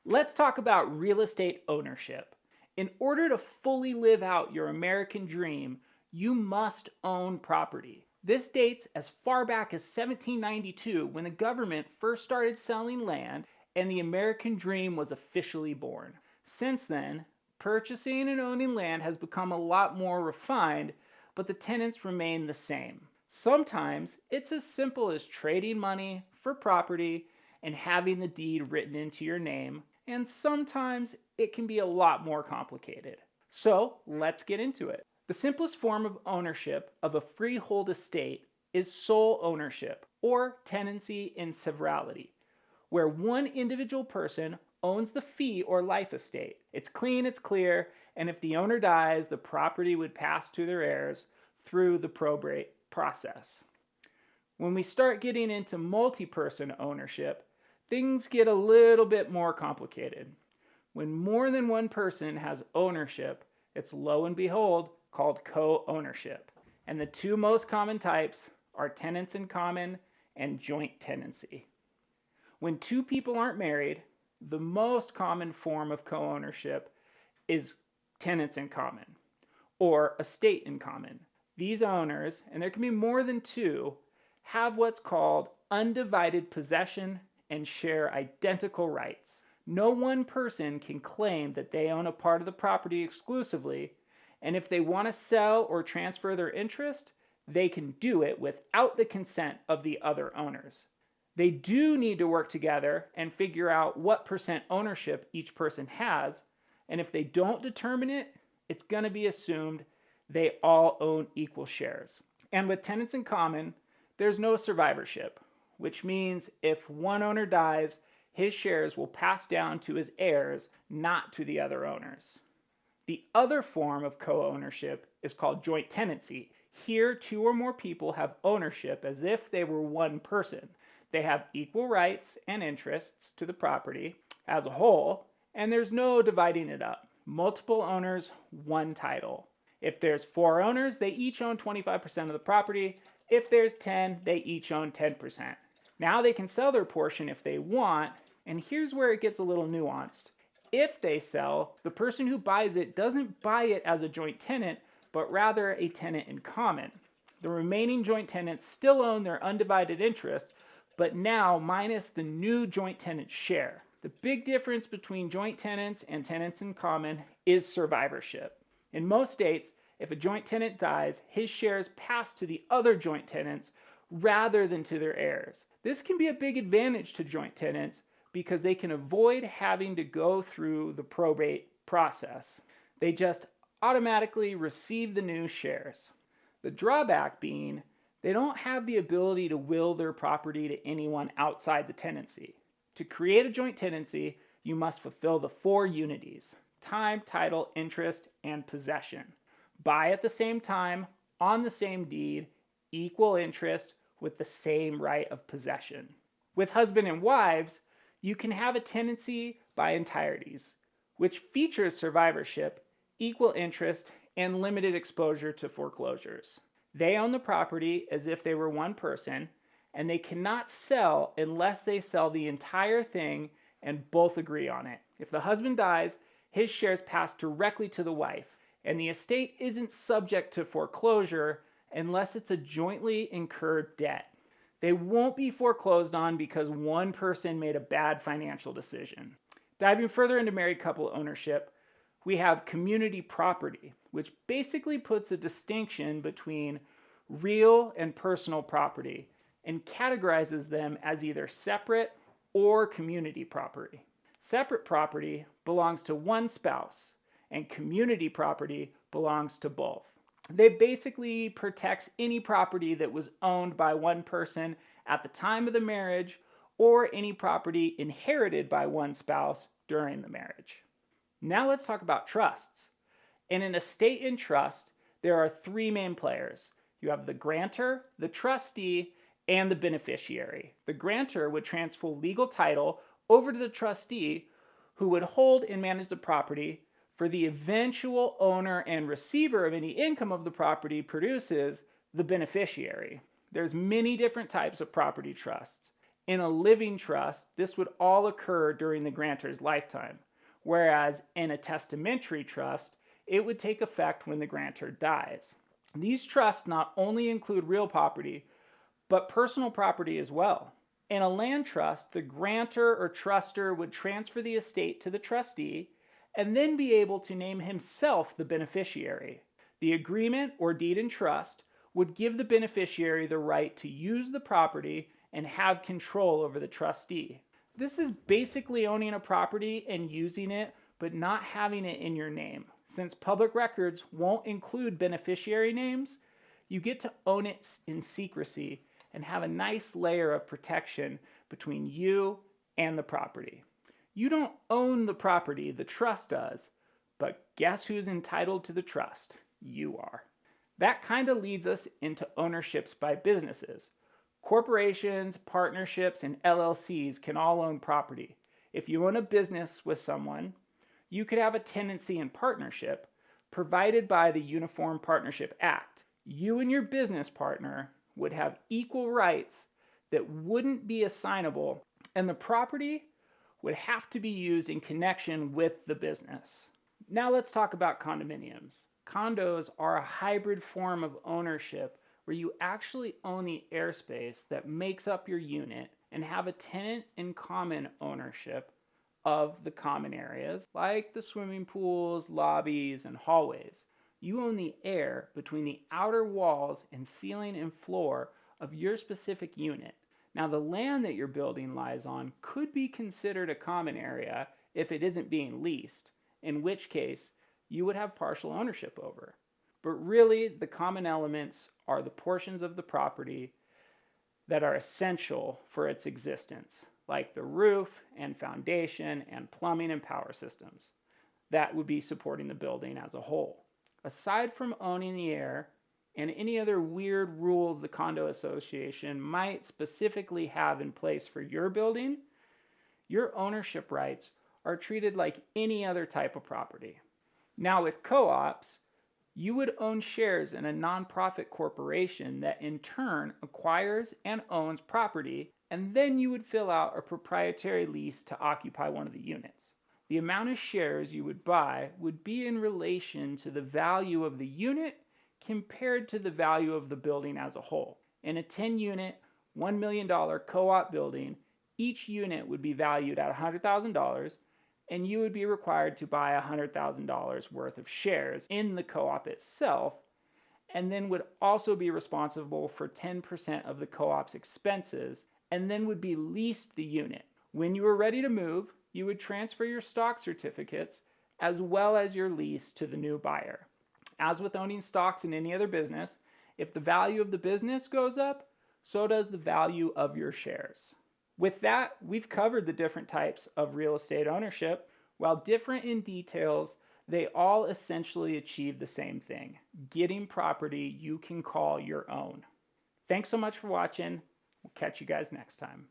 Let's talk about real estate ownership. In order to fully live out your American dream, you must own property. This dates as far back as 1792 when the government first started selling land and the American dream was officially born. Since then, purchasing and owning land has become a lot more refined, but the tenets remain the same. Sometimes it's as simple as trading money for property and having the deed written into your name, and sometimes it can be a lot more complicated. So let's get into it. The simplest form of ownership of a freehold estate is sole ownership, or tenancy in severalty, where one individual person owns the fee or life estate. It's clean, it's clear, and if the owner dies, the property would pass to their heirs through the probate process. When we start getting into multi-person ownership, things get a little bit more complicated. When more than one person has ownership, it's lo and behold called co-ownership. And the two most common types are tenants in common and joint tenancy. When two people aren't married, the most common form of co-ownership is tenants in common or estate in common. These owners, and there can be more than two, have what's called undivided possession and share identical rights. No one person can claim that they own a part of the property exclusively, and if they want to sell or transfer their interest, they can do it without the consent of the other owners. They do need to work together and figure out what percent ownership each person has, and if they don't determine it, it's going to be assumed they all own equal shares. And with tenants in common, there's no survivorship, which means if one owner dies, his shares will pass down to his heirs, not to the other owners. The other form of co-ownership is called joint tenancy. Here, two or more people have ownership as if they were one person. They have equal rights and interests to the property as a whole, and there's no dividing it up. Multiple owners, one title. If there's 4 owners, they each own 25% of the property. If there's 10, they each own 10%. Now they can sell their portion if they want, and here's where it gets a little nuanced. If they sell, the person who buys it doesn't buy it as a joint tenant, but rather a tenant in common. The remaining joint tenants still own their undivided interest, but now minus the new joint tenant share. The big difference between joint tenants and tenants in common is survivorship. In most states, if a joint tenant dies, his shares pass to the other joint tenants rather than to their heirs. This can be a big advantage to joint tenants because they can avoid having to go through the probate process. They just automatically receive the new shares. The drawback being they don't have the ability to will their property to anyone outside the tenancy. To create a joint tenancy, you must fulfill the 4 unities: time, title, interest, and possession. Buy at the same time, on the same deed, equal interest, with the same right of possession. With husband and wives, you can have a tenancy by entireties, which features survivorship, equal interest, and limited exposure to foreclosures. They own the property as if they were one person, and they cannot sell unless they sell the entire thing and both agree on it. If the husband dies, his shares pass directly to the wife, and the estate isn't subject to foreclosure unless it's a jointly incurred debt. They won't be foreclosed on because one person made a bad financial decision. Diving further into married couple ownership, we have community property, which basically puts a distinction between real and personal property and categorizes them as either separate or community property. Separate property belongs to one spouse, and community property belongs to both. They basically protects any property that was owned by one person at the time of the marriage or any property inherited by one spouse during the marriage. Now let's talk about trusts. In an estate in trust, there are 3 main players. You have the grantor, the trustee, and the beneficiary. The grantor would transfer legal title over to the trustee, who would hold and manage the property. For the eventual owner and receiver of any income of the property produces the beneficiary. There's many different types of property trusts. In a living trust, this would all occur during the grantor's lifetime, whereas in a testamentary trust, it would take effect when the grantor dies. These trusts not only include real property, but personal property as well. In a land trust, the grantor or trustor would transfer the estate to the trustee and then be able to name himself the beneficiary. The agreement or deed in trust would give the beneficiary the right to use the property and have control over the trustee. This is basically owning a property and using it, but not having it in your name. Since public records won't include beneficiary names, you get to own it in secrecy and have a nice layer of protection between you and the property. You don't own the property, the trust does, but guess who's entitled to the trust? You are. That kind of leads us into ownerships by businesses. Corporations, partnerships, and LLCs can all own property. If you own a business with someone, you could have a tenancy and partnership provided by the Uniform Partnership Act. You and your business partner would have equal rights that wouldn't be assignable, and the property would have to be used in connection with the business. Now let's talk about condominiums. Condos are a hybrid form of ownership where you actually own the airspace that makes up your unit and have a tenant in common ownership of the common areas like the swimming pools, lobbies, and hallways. You own the air between the outer walls and ceiling and floor of your specific unit. Now, the land that your building lies on could be considered a common area if it isn't being leased, in which case you would have partial ownership over. But really, the common elements are the portions of the property that are essential for its existence, like the roof and foundation and plumbing and power systems. That would be supporting the building as a whole. Aside from owning the air and any other weird rules the condo association might specifically have in place for your building, your ownership rights are treated like any other type of property. Now with co-ops, you would own shares in a nonprofit corporation that in turn acquires and owns property, and then you would fill out a proprietary lease to occupy one of the units. The amount of shares you would buy would be in relation to the value of the unit compared to the value of the building as a whole. In a 10-unit, $1 million co-op building, each unit would be valued at $100,000, and you would be required to buy $100,000 worth of shares in the co-op itself, and then would also be responsible for 10% of the co-op's expenses, and then would be leased the unit. When you were ready to move, you would transfer your stock certificates as well as your lease to the new buyer. As with owning stocks in any other business, if the value of the business goes up, so does the value of your shares. With that, we've covered the different types of real estate ownership. While different in details, they all essentially achieve the same thing: getting property you can call your own. Thanks so much for watching. We'll catch you guys next time.